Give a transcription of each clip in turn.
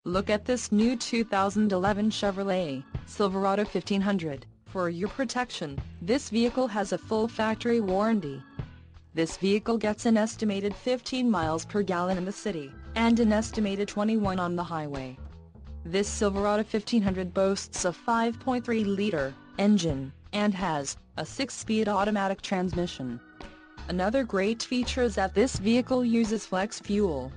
Look at this new 2011 Chevrolet Silverado 1500. For your protection, this vehicle has a full factory warranty. This vehicle gets an estimated 15 miles per gallon in the city, and an estimated 21 on the highway. This Silverado 1500 boasts a 5.3-liter engine, and has a 6-speed automatic transmission. Another great feature is that this vehicle uses flex fuel.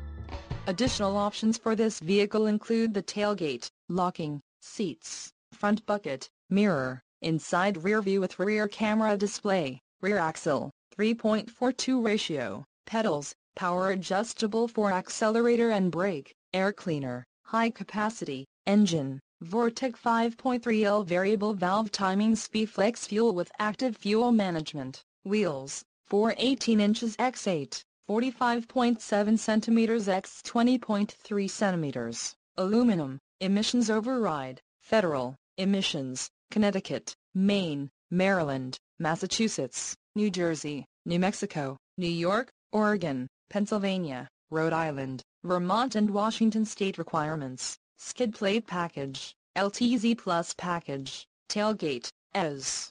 Additional options for this vehicle include the tailgate, locking, seats, front bucket, mirror, inside rear view with rear camera display, rear axle, 3.42 ratio, pedals, power adjustable for accelerator and brake, air cleaner, high capacity, engine, Vortec 5.3L variable valve timing flex fuel with active fuel management, wheels, 418 inches x 8. 45.7 cm x 20.3 cm, aluminum, emissions override, federal, emissions, Connecticut, Maine, Maryland, Massachusetts, New Jersey, New Mexico, New York, Oregon, Pennsylvania, Rhode Island, Vermont and Washington state requirements, skid plate package, LTZ plus package, tailgate, EZ.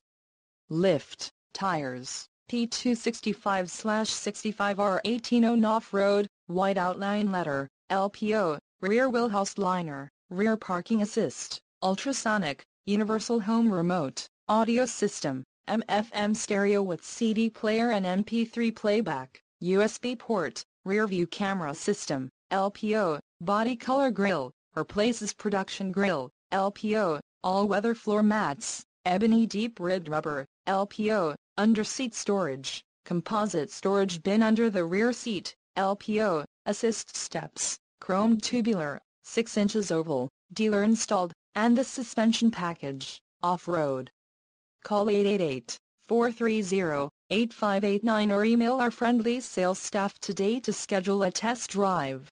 Lift, tires. P265/65R 18 off-road, white outline letter, LPO, rear wheelhouse liner, rear parking assist, ultrasonic, universal home remote, audio system, AM/FM stereo with CD player and MP3 playback, USB port, rear view camera system, LPO, body color grille, replaces production grille, LPO, all-weather floor mats, ebony deep-ribbed rubber, LPO, under-seat storage, composite storage bin under the rear seat, LPO, assist steps, chromed tubular, 6 inches oval, dealer installed, and the suspension package, off-road. Call 888-430-8589 or email our friendly sales staff today to schedule a test drive.